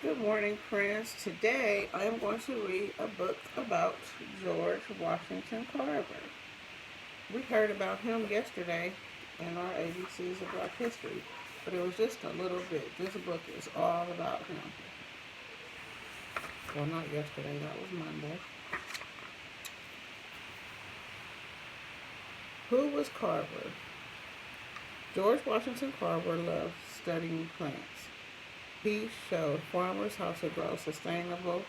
Good morning, friends. Today I am going to read a book about George Washington Carver. We heard about him yesterday in our ABCs of Black History, but it was just a little bit. This book is all about him. Well, not yesterday, that was Monday. Who was Carver? George Washington Carver loved studying plants. He showed farmers how to grow sustainable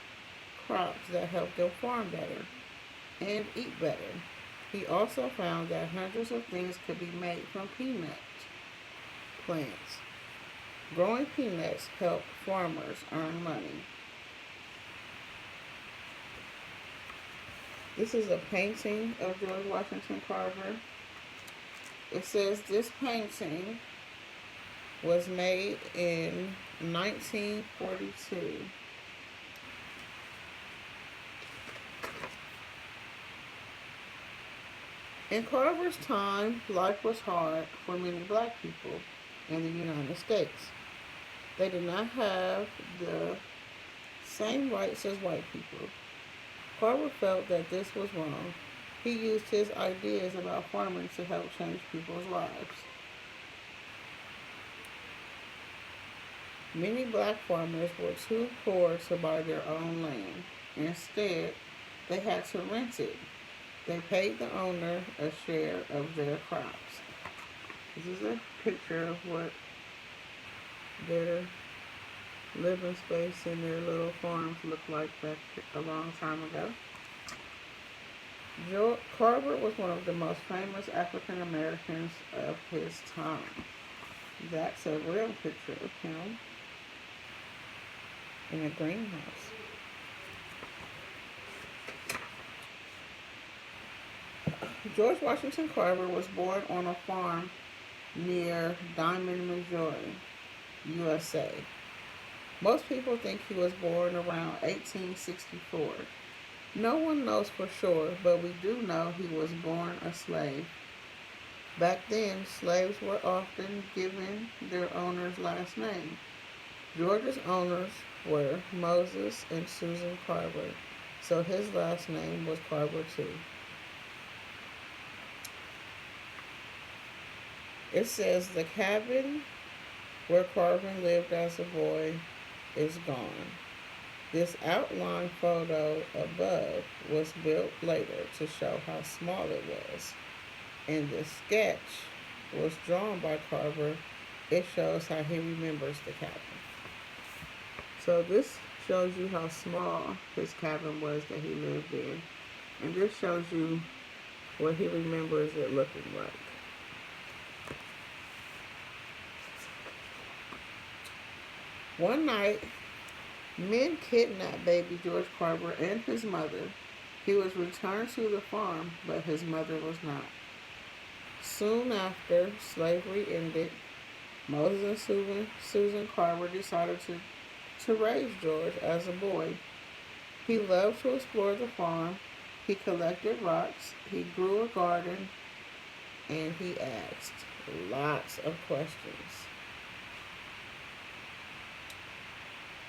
crops that helped them farm better and eat better. He also found that hundreds of things could be made from peanut plants. Growing peanuts helped farmers earn money. This is a painting of George Washington Carver. It says this painting was made in 1942. In Carver's time, life was hard for many black people in the United States. They did not have the same rights as white people. Carver felt that this was wrong. He used his ideas about farming to help change people's lives. Many black farmers were too poor to buy their own land. Instead, they had to rent it. They paid the owner a share of their crops. This is a picture of what their living space and their little farms looked like back a long time ago. Carver was one of the most famous African Americans of his time. That's a real picture of him in a greenhouse. George Washington Carver was born on a farm near Diamond, Missouri, USA. Most people think he was born around 1864. No one knows for sure, but we do know he was born a slave. Back then, slaves were often given their owner's last name. George's owners were Moses and Susan Carver, so his last name was Carver too. It says the cabin where Carver lived as a boy is gone. This outline photo above was built later to show how small it was, and the sketch was drawn by Carver. It shows how he remembers the cabin. So this shows you how small his cabin was that he lived in, and this shows you what he remembers it looking like. One night, men kidnapped baby George Carver and his mother. He was returned to the farm, but his mother was not. Soon after slavery ended, Moses and Susan Carver decided to raise George as a boy. He loved to explore the farm. He collected rocks. He grew a garden, and he asked lots of questions.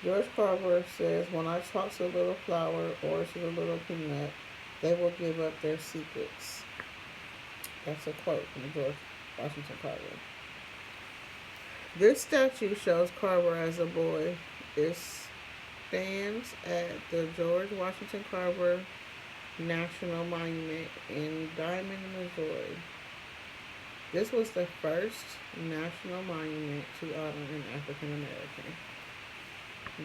George Carver says, when I talk to the little flower or to the little peanut, they will give up their secrets. That's a quote from George Washington Carver. This statue shows Carver as a boy. It stands at the George Washington Carver National Monument in Diamond, Missouri. This was the first national monument to honor an African American.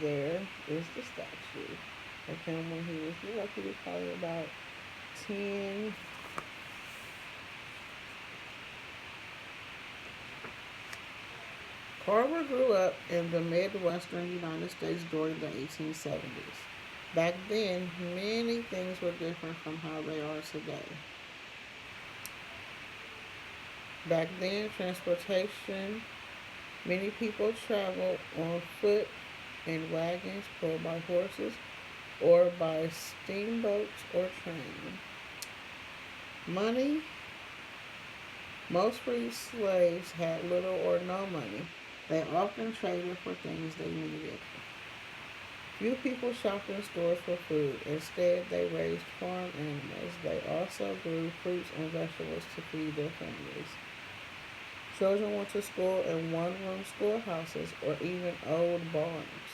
There is the statue of him when he was probably about 10. Carver grew up in the Midwestern United States during the 1870s. Back then, many things were different from how they are today. Back then, transportation, many people traveled on foot in wagons pulled by horses or by steamboats or trains. Money, most free slaves had little or no money. They often traded for things they needed. Few people shopped in stores for food. Instead, they raised farm animals. They also grew fruits and vegetables to feed their families. Children went to school in one-room schoolhouses or even old barns.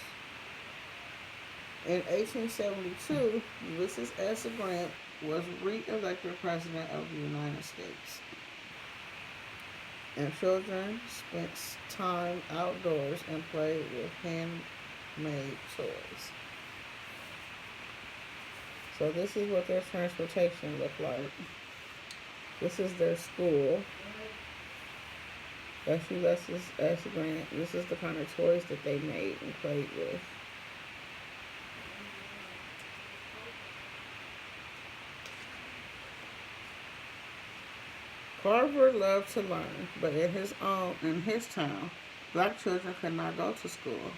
In 1872, Ulysses S. Grant was re-elected President of the United States, and children spent time outdoors and played with handmade toys. So this is what their transportation looked like. This is their school. That's Ulysses S. Grant. This is the kind of toys that they made and played with. Carver loved to learn, but in his town, black children could not go to school.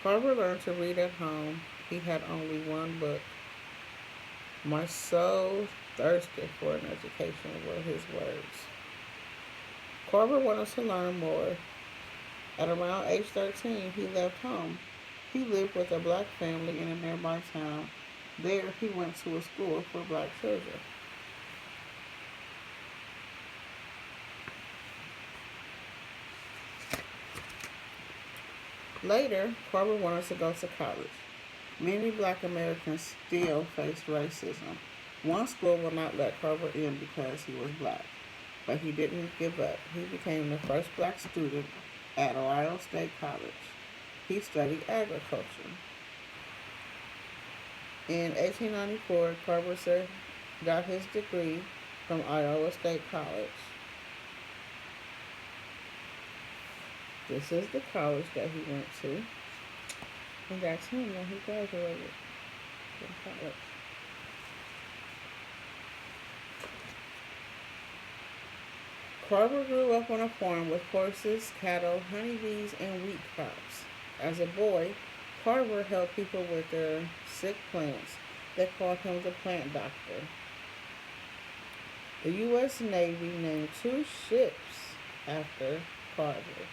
Carver learned to read at home. He had only one book. My soul thirsted for an education were his words. Carver wanted to learn more. At around age 13, he left home. He lived with a black family in a nearby town. There, he went to a school for black children. Later, Carver wanted to go to college. Many black Americans still faced racism. One school would not let Carver in because he was black, but he didn't give up. He became the first black student at Ohio State College. He studied agriculture. In 1894, Carver got his degree from Iowa State College. This is the college that he went to. And that's him when he graduated from college. Carver grew up on a farm with horses, cattle, honeybees, and wheat crops. As a boy, Carver helped people with their sick plants. They called him the plant doctor. The U.S. Navy named two ships after Carver.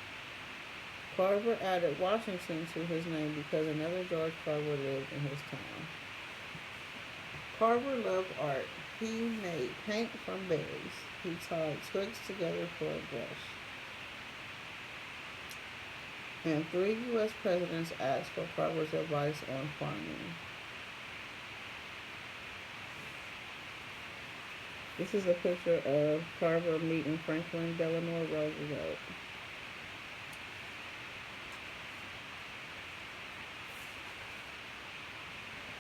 Carver added Washington to his name because another George Carver lived in his town. Carver loved art. He made paint from berries. He tied twigs together for a brush. And 3 U.S. presidents asked for Carver's advice on farming. This is a picture of Carver meeting Franklin Delano Roosevelt.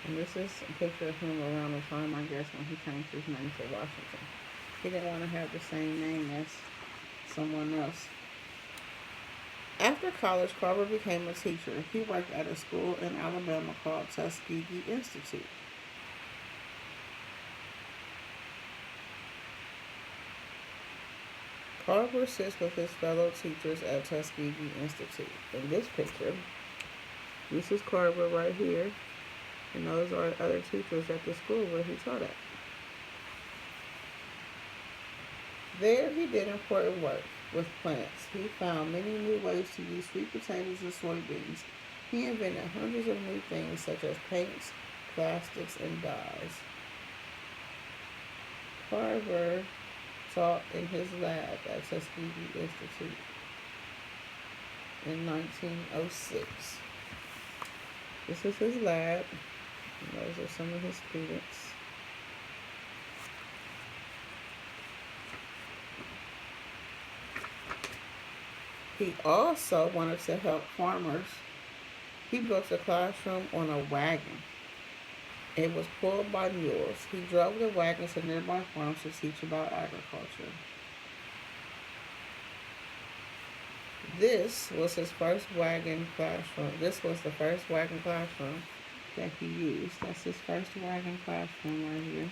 And this is a picture of him around the time, I guess, when he changed his name to Washington. He didn't want to have the same name as someone else. After college, Carver became a teacher. He worked at a school in Alabama called Tuskegee Institute. Carver sits with his fellow teachers at Tuskegee Institute. In this picture, this is Carver right here, and those are other teachers at the school where he taught at. There he did important work with plants. He found many new ways to use sweet potatoes and soybeans. He invented hundreds of new things such as paints, plastics, and dyes. Carver taught in his lab at Tuskegee Institute in 1906. This is his lab, and those are some of his students. He also wanted to help farmers. He built a classroom on a wagon. It was pulled by mules. He drove the wagon to nearby farms to teach about agriculture. This was his first wagon classroom. This was the first wagon classroom that he used. That's his first wagon classroom right here.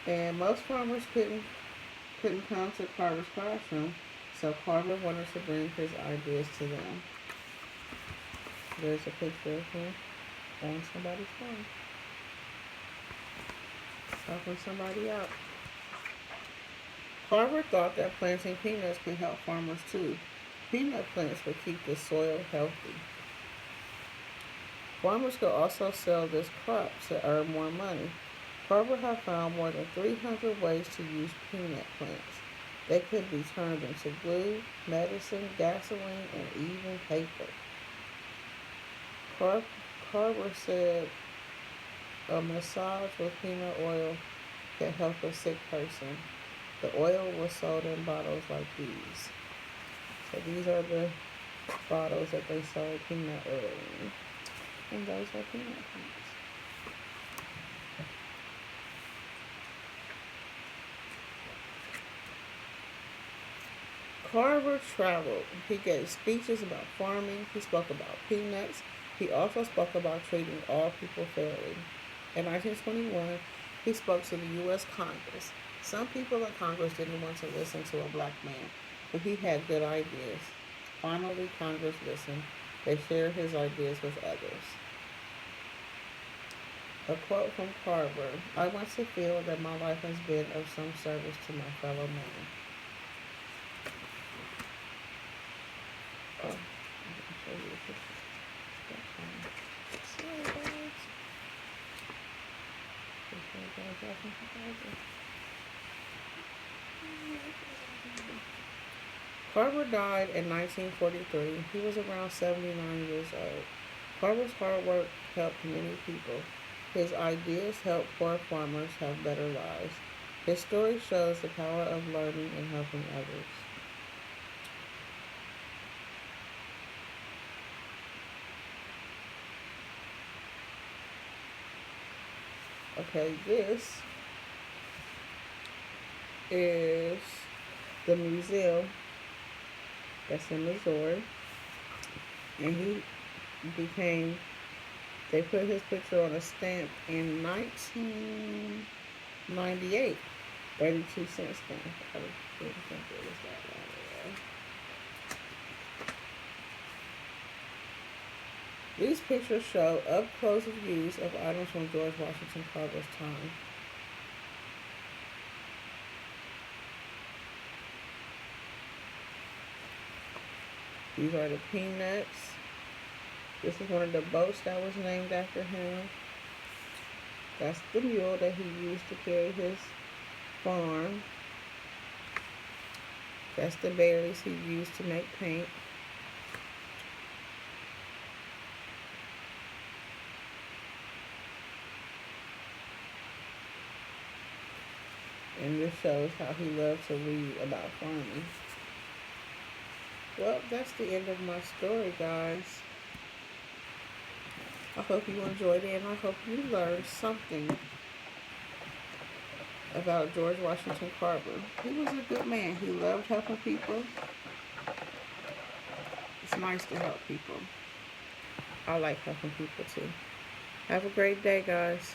And most farmers couldn't come to Carver's classroom, so Carver wanted to bring his ideas to them. There's a picture of him on somebody's farm, helping somebody out. Carver thought that planting peanuts could help farmers too. Peanut plants would keep the soil healthy. Farmers could also sell this crop to earn more money. Carver had found more than 300 ways to use peanut plants. They could be turned into glue, medicine, gasoline, and even paper. Car- Carver said a massage with peanut oil can help a sick person. The oil was sold in bottles like these. So these are the bottles that they sold peanut oil in. And those are peanut plants. Carver traveled. He gave speeches about farming. He spoke about peanuts. He also spoke about treating all people fairly. In 1921, he spoke to the U.S. Congress. Some people in Congress didn't want to listen to a black man, but he had good ideas. Finally, Congress listened. They shared his ideas with others. A quote from Carver: I want to feel that my life has been of some service to my fellow man. Oh, I can show you the picture. Sorry, guys. Carver died in 1943. He was around 79 years old. Carver's hard work helped many people. His ideas helped poor farmers have better lives. His story shows the power of learning and helping others. Okay, this is the museum that's in Missouri. And he became, they put his picture on a stamp in 1998. 32-cent stamp. I didn't think it was that long ago. These pictures show up close views of items from George Washington Carver's time. These are the peanuts. This is one of the boats that was named after him. That's the mule that he used to carry his farm. That's the berries he used to make paint. And this shows how he loved to read about farming. Well, that's the end of my story, guys. I hope you enjoyed it and I hope you learned something about George Washington Carver. He was a good man. He loved helping people. It's nice to help people. I like helping people too. Have a great day, guys.